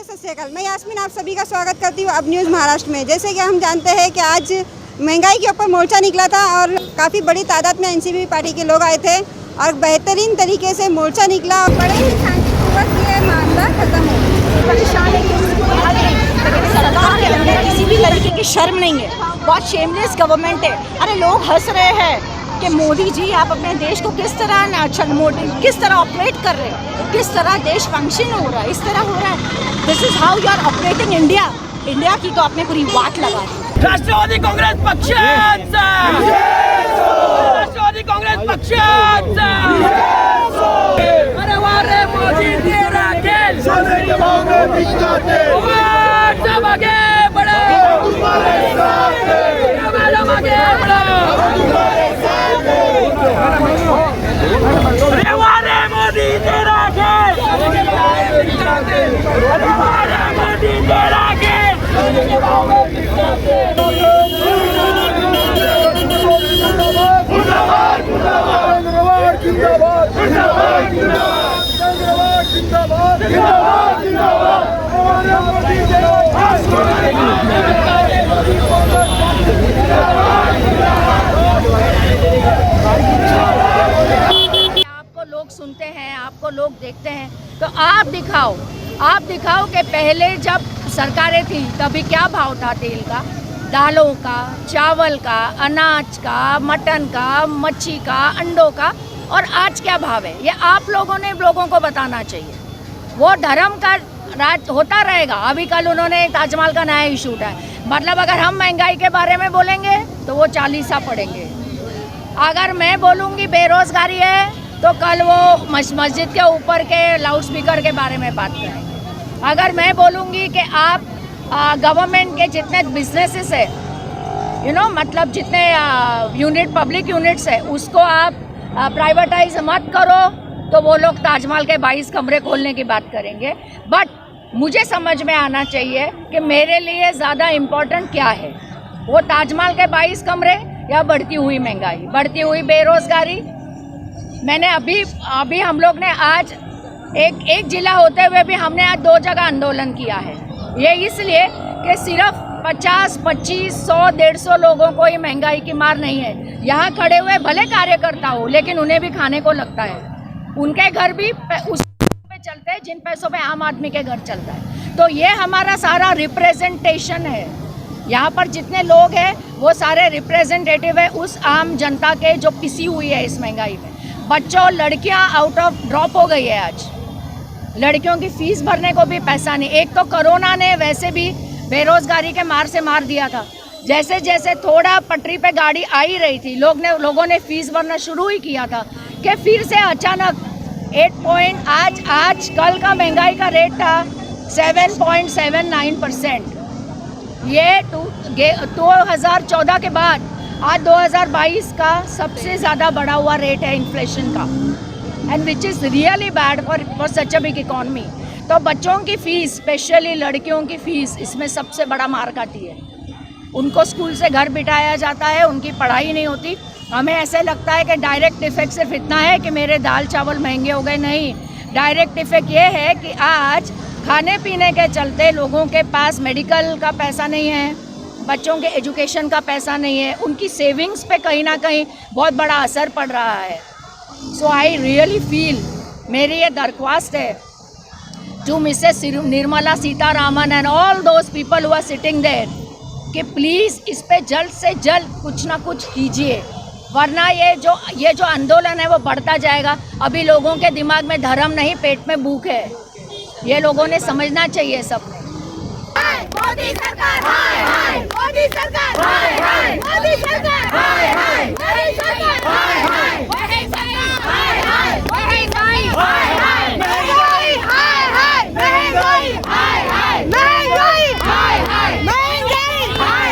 सत श्री अकाल। मैं यास्मीन आप सभी का स्वागत करती हूँ अब न्यूज़ महाराष्ट्र में। जैसे कि हम जानते हैं कि आज महंगाई के ऊपर मोर्चा निकला था और काफ़ी बड़ी तादाद में एनसीपी पार्टी के लोग आए थे और बेहतरीन तरीके से मोर्चा निकला और बड़े ही शांतिपूर्वक ये मामला खत्म हो सरकार के अंदर किसी भी तरीके की शर्म नहीं है, बहुत शेमलेस गवर्नमेंट है। अरे लोग हंस रहे हैं कि मोदी जी आप अपने देश को किस तरह ऑपरेट कर रहे हो, किस तरह देश फंक्शन हो रहा है, इस तरह हो रहा है। This is how you are operating India की तो आपने पूरी वाट लगा दी। राष्ट्रवादी काँग्रेस पक्षाचा, राष्ट्रवादी काँग्रेस पक्षाचा, अरे वा रे मोदी तेरा खेल, सोने के भाव में बिकते, सब आगे बढ़ो, तुम्हारे साथ हैं, हम आगे बढ़ो, तुम्हारे साथ हैं, अरे वा रे मोदी तेरा खेल, सोने के भाव में बिकते, अरे वा रे मोदी तेरा खेल, सोने के भाव में बिकते। आपको लोग सुनते हैं, आपको लोग देखते हैं, तो आप दिखाओ कि पहले जब सरकारें थी तभी क्या भाव था तेल का, दालों का, चावल का, अनाज का, मटन का, मच्छी का, अंडों का, और आज क्या भाव है। ये आप लोगों ने लोगों को बताना चाहिए। वो धर्म का राज होता रहेगा। अभी कल उन्होंने ताजमहल का नया इशू उठाया, मतलब अगर हम महंगाई के बारे में बोलेंगे तो वो 40 पड़ेंगे। अगर मैं बोलूँगी बेरोजगारी है तो कल वो मस्जिद के ऊपर के लाउड स्पीकर के बारे में बात करेंगे। अगर मैं बोलूँगी कि आप गवर्नमेंट के जितने बिजनेसेस है, मतलब जितने यूनिट पब्लिक यूनिट्स है उसको आप प्राइवेटाइज मत करो, तो वो लोग ताजमहल के 22 कमरे खोलने की बात करेंगे। बट मुझे समझ में आना चाहिए कि मेरे लिए ज़्यादा इम्पोर्टेंट क्या है, वो ताजमहल के 22 कमरे या बढ़ती हुई महंगाई, बढ़ती हुई बेरोज़गारी। मैंने अभी हम लोग ने आज एक जिला होते हुए भी हमने आज 2 जगह आंदोलन किया है। ये इसलिए कि सिर्फ 50, 25, 100, 150 लोगों को ही महंगाई की मार नहीं है। यहाँ खड़े हुए भले कार्यकर्ता हो लेकिन उन्हें भी खाने को लगता है, उनके घर भी उस पे चलते हैं जिन पैसों पे आम आदमी के घर चलता है। तो ये हमारा सारा रिप्रेजेंटेशन है। यहाँ पर जितने लोग हैं वो सारे रिप्रेजेंटेटिव है उस आम जनता के जो पिसी हुई है इस महंगाई में। बच्चों और लड़कियाँ आउट ऑफ ड्रॉप हो गई है। आज लड़कियों की फीस भरने को भी पैसा नहीं। एक तो कोरोना ने वैसे भी बेरोजगारी के मार से मार दिया था। जैसे जैसे थोड़ा पटरी पे गाड़ी आ ही रही थी, लोगों ने फीस भरना शुरू ही किया था कि फिर से अचानक 8 आज कल का महंगाई का रेट था 7.79%। ये 2014 के बाद आज 2022 का सबसे ज़्यादा बढ़ा हुआ रेट है इन्फ्लेशन का, and which is really bad for such a big economy. तो बच्चों की फ़ीस, स्पेशली लड़कियों की फ़ीस, इसमें सबसे बड़ा मार खाती है। उनको स्कूल से घर बिठाया जाता है, उनकी पढ़ाई नहीं होती। हमें ऐसे लगता है कि डायरेक्ट इफ़ेक्ट सिर्फ इतना है कि मेरे दाल चावल महंगे हो गए, नहीं। डायरेक्ट इफ़ेक्ट ये है कि आज खाने पीने के चलते लोगों के पास मेडिकल का पैसा नहीं है, बच्चों के एजुकेशन का पैसा नहीं है, उनकी सेविंग्स पे कहीं ना कहीं बहुत बड़ा असर पड़ रहा है। सो आई रियली फील, मेरी ये दरख्वास्त है to Mrs Nirmala Sitharaman and all those people who are sitting there कि प्लीज़ इस पे जल्द से जल्द कुछ ना कुछ कीजिए, वरना ये जो आंदोलन है वो बढ़ता जाएगा। अभी लोगों के दिमाग में धर्म नहीं, पेट में भूख है। ये लोगों ने समझना चाहिए सब। मोदी सरकार हाय हाय, मोदी सरकार हाय हाय, मोदी सरकार हाय हाय, मोदी सरकार हाय हाय, मोदी सरकार हाय हाय, महंगाई हाय हाय, महंगाई हाय हाय, महंगाई हाय हाय, महंगाई हाय हाय, महंगाई हाय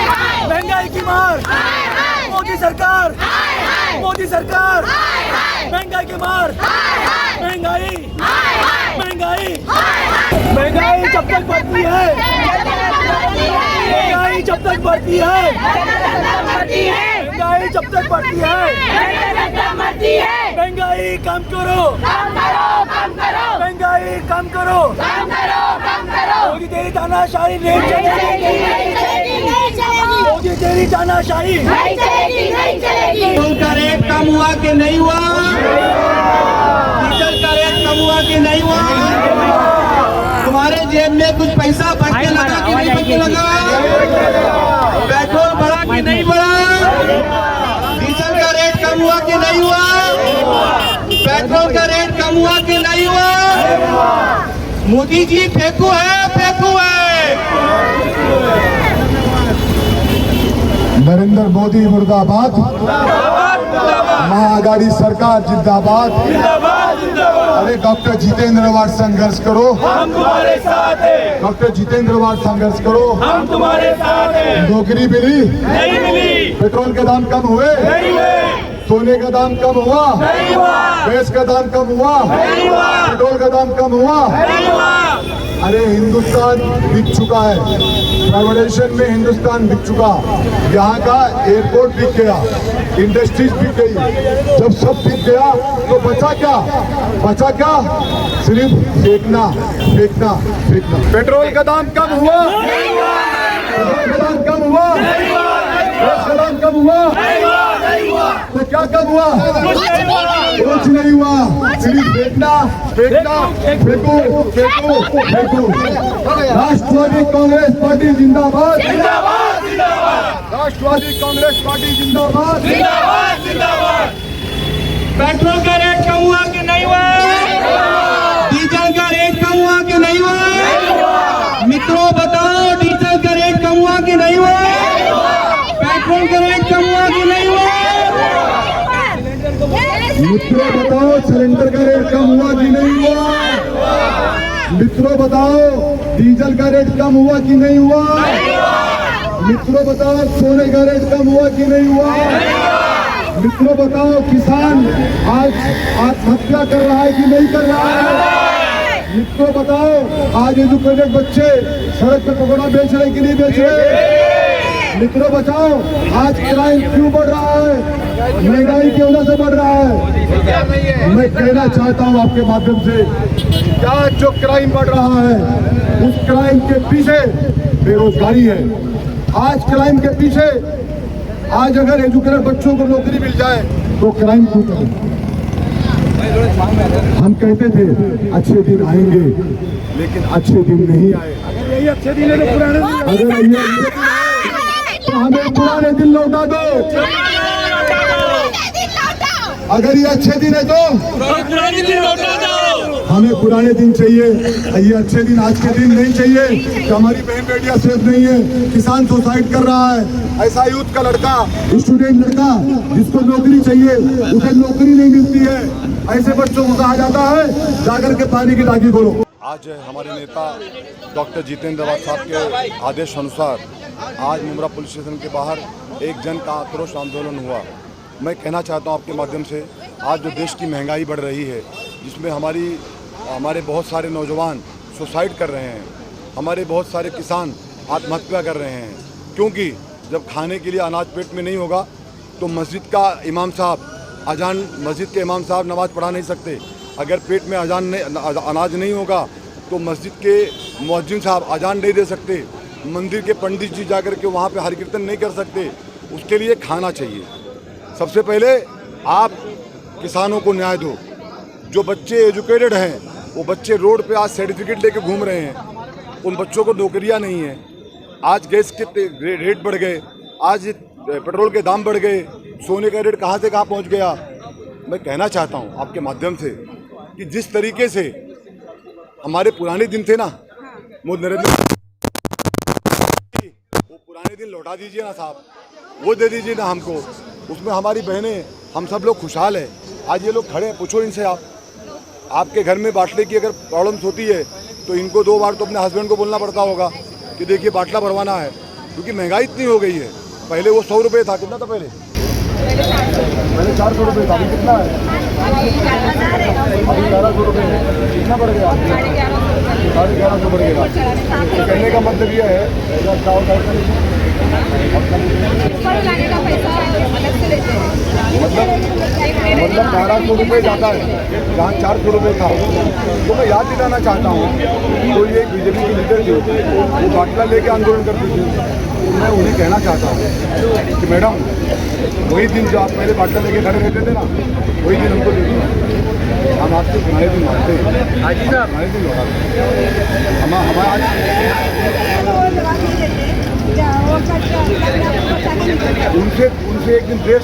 हाय, महंगाई की मार, मोदी सरकार, मोदी सरकार, महंगाई की मार, महंगाई, महंगाई, महंगाई जब तक बढ़ती है, महंगाई जब तक बढ़ती है, महंगाई जब तक बढ़ती है, महंगाई कम करो, महंगाई कम करो, मोदी तेरी तानाशाही नहीं चलेगी, मोदी तेरी तानाशाही नहीं चलेगी। पेट्रोल का रेट कम हुआ कि नहीं हुआ? डीजल का रेट कम हुआ कि नहीं हुआ? तुम्हारे जेब में कुछ पैसा बच के लगा कि नहीं बच के लगा? पेट्रोल बढ़ा कि नहीं बढ़ा? डीजल का रेट कम हुआ कि नहीं हुआ? पेट्रोल का रेट कम हुआ कि नहीं हुआ? मोदी जी फेंकू है, फेंकू है। नरेंद्र मोदी मुर्दाबाद, महाआघाड़ी सरकार जिंदाबाद। अरे डॉक्टर जितेंद्र आवाज संघर्ष करो, हम तुम्हारे साथ हैं, डॉक्टर जितेंद्र आवाज संघर्ष करो। हम तुम्हारे साथ हैं। नौकरी मिली नहीं मिली, पेट्रोल के दाम कम हुए, नहीं हुए, सोने का दाम कम हुआ, नहीं हुआ, गैस का दाम कम हुआ, नहीं हुआ, पेट्रोल का दाम कम हुआ। नहीं हुआ। अरे हिंदुस्तान बिक चुका है, प्राइवेटाइजेशन में हिंदुस्तान बिक चुका। यहाँ का एयरपोर्ट बिक गया, इंडस्ट्रीज बिक गई। जब सब बिक गया तो बचा क्या? बचा क्या? सिर्फ फेंकना, फेंकना, फेंकना। पेट्रोल का दाम कम हुआ, पेट्रोल का दाम कम हुआ, गैस का दाम कम हुआ, तो क्या कम हुआ? कुछ नहीं हुआ, सिर्फ फेंकना, फेंकना, फेंको, फेंको, फेंको। राष्ट्रवादी कांग्रेस पार्टी जिंदाबाद, राष्ट्रवादी कांग्रेस पार्टी जिंदाबाद। पेट्रोल का रेट कम हुआ कि नहीं हुआ? डीजल का रेट कम हुआ कि नहीं हुआ? मित्रों बताओ, डीजल का रेट कम हुआ कि नहीं हुआ? पेट्रोल का रेट कम हुआ कि नहीं हुआ? मित्रों बताओ, सिलेंडर का रेट कम हुआ कि नहीं हुआ? मित्रों बताओ, डीजल का रेट कम हुआ कि नहीं हुआ? मित्रों बताओ, सोने का रेट कम हुआ कि नहीं हुआ? मित्रों बताओ, किसान आज आत्महत्या कर रहा है कि नहीं कर रहा है? मित्रों बताओ, आज एजुकेटेड बच्चे सड़क पर पकौड़ा बेच रहे कि नहीं बेच रहे? मित्रों बचाओ, आज क्राइम क्यों बढ़ रहा है? महंगाई की वजह से बढ़ रहा है। मैं कहना चाहता हूं आपके माध्यम से, क्या जो क्राइम बढ़ रहा है उस क्राइम के पीछे बेरोजगारी है। आज क्राइम के पीछे, आज अगर एजुकेटेड बच्चों को नौकरी मिल जाए तो क्राइम क्यों करें? हम कहते थे अच्छे दिन आएंगे, लेकिन अच्छे दिन नहीं आए। अगर यही अच्छे दिन है तो पुराने दिन, अगर यही अच्छे दिन है तो हमें पुराने दिन लौटा दो। अगर ये अच्छे दिन है तो पुराने दिन लौटा दो। हमें पुराने दिन चाहिए, ये अच्छे दिन आज के दिन नहीं चाहिए। कि हमारी बहन बेटियां सेफ नहीं है, किसान सुसाइड कर रहा है, ऐसा यूथ का लड़का, स्टूडेंट लड़का जिसको नौकरी चाहिए उसे नौकरी नहीं मिलती है, ऐसे बच्चों को कहा जाता है जाकर के पानी की टांकी खोलो। आज हमारे नेता डॉक्टर जितेंद्र आवाज साहब के आदेश अनुसार आज मुमरा पुलिस स्टेशन के बाहर एक जन का आक्रोश आंदोलन हुआ। मैं कहना चाहता हूं आपके माध्यम से, आज जो देश की महंगाई बढ़ रही है, जिसमें हमारे बहुत सारे नौजवान सुसाइड कर रहे हैं, हमारे बहुत सारे किसान आत्महत्या कर रहे हैं, क्योंकि जब खाने के लिए अनाज पेट में नहीं होगा तो मस्जिद का इमाम साहब मस्जिद के इमाम साहब नमाज़ पढ़ा नहीं सकते। अगर पेट में अनाज नहीं होगा तो मस्जिद के मुअज्जिन साहब अजान नहीं दे सकते, मंदिर के पंडित जी जाकर के वहाँ पे हरि कीर्तन नहीं कर सकते। उसके लिए खाना चाहिए। सबसे पहले आप किसानों को न्याय दो। जो बच्चे एजुकेटेड हैं वो बच्चे रोड पे आज सर्टिफिकेट लेके घूम रहे हैं, उन बच्चों को नौकरियां नहीं है। आज गैस के रेट बढ़ गए, आज पेट्रोल के दाम बढ़ गए, सोने का रेट कहाँ से कहाँ पहुँच गया। मैं कहना चाहता हूँ आपके माध्यम से कि जिस तरीके से हमारे पुराने दिन थे ना, वो नरेंद्र वो पुराने दिन लौटा दीजिए ना साहब, वो दे दीजिए ना हमको। उसमें हमारी बहनें, हम सब लोग खुशहाल है। आज ये लोग खड़े हैं, पूछो इनसे आपके घर में बाटले की अगर प्रॉब्लम्स होती है तो इनको 2 बार तो अपने हस्बैंड को बोलना पड़ता होगा कि देखिए बाटला भरवाना है, क्योंकि महंगाई इतनी हो गई है। पहले वो 100 रुपये था, कितना था पहले 400 रुपये था, अभी कितना है? अभी 1100 रुपये है। कितना बढ़ गया? 1150 बढ़ गया। तो कहने का मतलब ये है मतलब 1200 रुपये जाता है जहाँ 400 रुपये था। तो मैं याद दिलाना चाहता हूँ, तो ये बीजेपी के लीडर थे, वो बाटला लेके आंदोलन करते थे। तो मैं उन्हें कहना चाहता हूँ कि मैडम, वही दिन जो आप पहले बाटला लेके खड़े रहते थे ना, वही दिन हमको दे दीजिए। हम आपसे सुनाई दिन मानते हैं, सुनाई दिन लौटाते हैं। हम आज उनसे एक दिन देश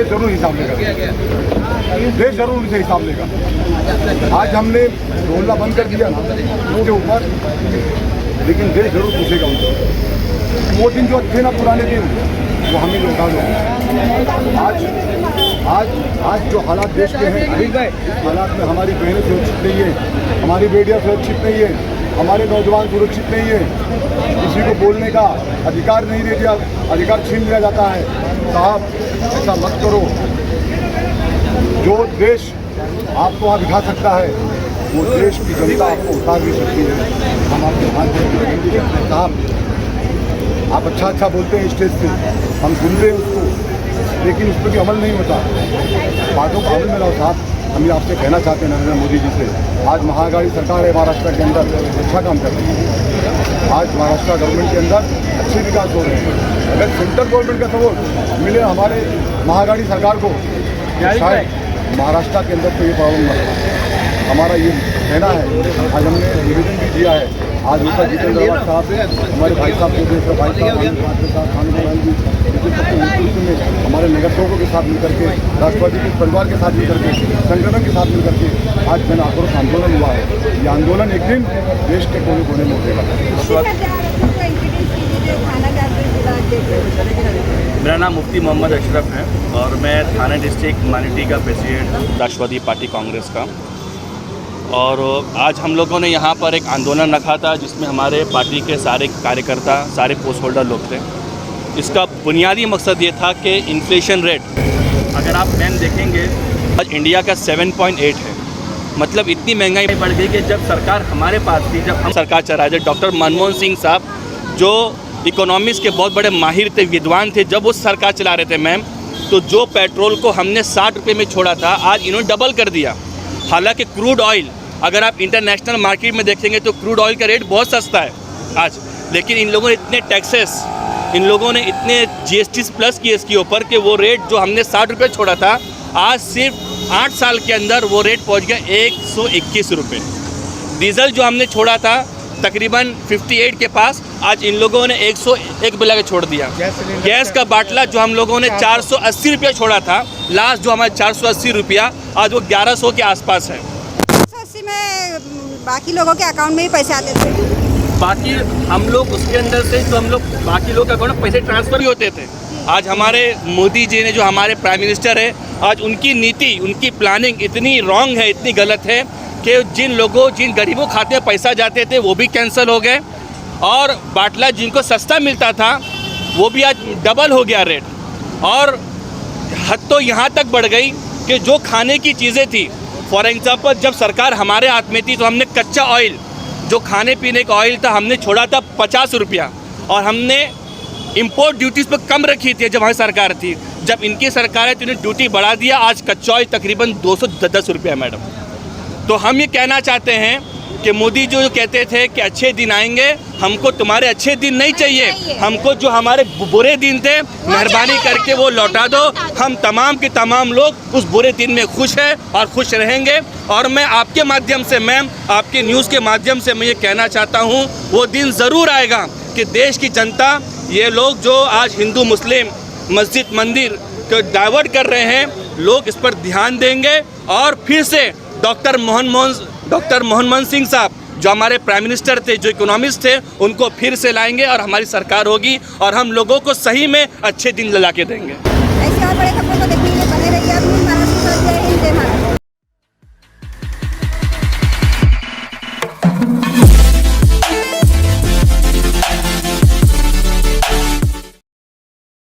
जरूर हिसाब लेगा, देश जरूर उनसे हिसाब लेगा। आज हमने बोलना बंद कर दिया ना उनके ऊपर, लेकिन देश जरूर पूछेगा उनसे। वो दिन जो थे ना पुराने दिन, वो हमें लौटा दो। आज जो हालात देश के हैं, हालात में हमारी बहनें सुरक्षित नहीं है, हमारी बेटियां सुरक्षित नहीं है, हमारे नौजवान सुरक्षित नहीं है, किसी को बोलने का अधिकार नहीं दे दिया, अधिकार छीन लिया जाता है। साहब, ऐसा मत करो। जो देश आपको वहाँ दिखा सकता है, वो देश की जनता आपको उतार भी सकती है। हम आपके हाथ में साहब, आप अच्छा बोलते हैं स्टेज से, हम सुनते हैं उसको, लेकिन उस पर भी अमल नहीं होता। बातों को अमल में लाओ साहब। हम ये आपसे कहना चाहते हैं नरेंद्र मोदी जी से, आज महाअघाड़ी सरकार है महाराष्ट्र के अंदर, अच्छा काम कर रही है। आज महाराष्ट्र गवर्नमेंट के अंदर अच्छे विकास हो रहे हैं। अगर सेंट्रल गवर्नमेंट का सपोर्ट मिले हमारे महाअघाड़ी सरकार को, शायद महाराष्ट्र के अंदर तो ये प्रॉब्लम न हो। हमारा ये कहना है। आज हमने निवेदन भी दिया है, आज ऊपर जितेंद्र अवाड साहब से, हमारे भाई साहब प्रोफेसर भाई साहब हमारे नगर सेवकों के साथ मिलकर के, राष्ट्रवादी के परिवार के साथ मिलकर के, संगठन के साथ मिलकर के आज जन आक्रोश आंदोलन हुआ है। ये आंदोलन एक दिन देश के कोने कोने में उठेगा। मेरा नाम मुफ्ती मोहम्मद अशरफ है और मैं थाने डिस्ट्रिक्ट मानिटी का प्रेसिडेंट राष्ट्रवादी पार्टी कांग्रेस का। और आज हम लोगों ने यहाँ पर एक आंदोलन रखा था, जिसमें हमारे पार्टी के सारे कार्यकर्ता, सारे पोस्ट होल्डर लोग थे। इसका बुनियादी मकसद ये था कि इन्फ्लेशन रेट, अगर आप पेन देखेंगे, आज इंडिया का 7.8 है। मतलब इतनी महंगाई बढ़ गई कि जब सरकार हमारे पास थी, जब हम सरकार चला रहे थे, डॉक्टर मनमोहन सिंह साहब जो इकोनॉमिक्स के बहुत बड़े माहिर थे, विद्वान थे, जब वो सरकार चला रहे थे मैम, तो जो पेट्रोल को हमने 60 रुपये में छोड़ा था, आज इन्होंने डबल कर दिया। हालांकि क्रूड ऑयल, अगर आप इंटरनेशनल मार्केट में देखेंगे तो क्रूड ऑयल का रेट बहुत सस्ता है आज, लेकिन इन लोगों ने इतने टैक्सेस, इन लोगों ने इतने GST प्लस किए इसके ऊपर कि वो रेट जो हमने 60 रुपये छोड़ा था, आज सिर्फ 8 साल के अंदर वो रेट पहुंच गया 121 रुपये। डीजल जो हमने छोड़ा था तकरीबन 58 के पास, आज इन लोगों ने 101 पे लगा छोड़ दिया। गैस का बाटला जो हम लोगों ने 480 रुपया छोड़ा था, लास्ट जो हमारे 480 रुपया, आज वो 1100 के आसपास है। 480 में बाकी लोगों के अकाउंट में ही पैसे आते थे, बाकी हम लोग उसके अंदर से तो हम लोग बाकी लोग अकाउंट में पैसे ट्रांसफ़र भी होते थे। आज हमारे मोदी जी ने, जो हमारे प्राइम मिनिस्टर है, आज उनकी नीति, उनकी प्लानिंग इतनी रॉन्ग है, इतनी गलत है कि जिन गरीबों खाते में पैसा जाते थे वो भी कैंसिल हो गए, और बाटला जिनको सस्ता मिलता था वो भी आज डबल हो गया रेट। और हद तो यहाँ तक बढ़ गई कि जो खाने की चीज़ें थी, फॉर एग्ज़ाम्पल जब सरकार हमारे हाथ में थी तो हमने कच्चा ऑयल, जो खाने पीने का ऑयल था, हमने छोड़ा था 50 रुपया, और हमने इंपोर्ट ड्यूटीज़ पर कम रखी थी जब हमारी सरकार थी। जब इनकी सरकार है तो इन्हें ड्यूटी बढ़ा दिया, आज कच्चा ऑयल तकरीबन 210 रुपया मैडम। तो हम ये कहना चाहते हैं कि मोदी जो कहते थे कि अच्छे दिन आएंगे, हमको तुम्हारे अच्छे दिन नहीं चाहिए, हमको जो हमारे बुरे दिन थे मेहरबानी करके वो लौटा दो। हम तमाम के तमाम लोग उस बुरे दिन में खुश हैं और खुश रहेंगे। और मैं आपके माध्यम से मैम, आपके न्यूज़ के माध्यम से मैं ये कहना चाहता हूँ, वो दिन ज़रूर आएगा कि देश की जनता, ये लोग जो आज हिंदू मुस्लिम मस्जिद मंदिर को डाइवर्ट कर रहे हैं, लोग इस पर ध्यान देंगे और फिर से डॉक्टर मनमोहन सिंह साहब जो हमारे प्राइम मिनिस्टर थे, जो इकोनॉमिस्ट थे, उनको फिर से लाएंगे और हमारी सरकार होगी और हम लोगों को सही में अच्छे दिन ला के देंगे। ऐसे और बड़े खबरों को देखने के लिए बने रहिए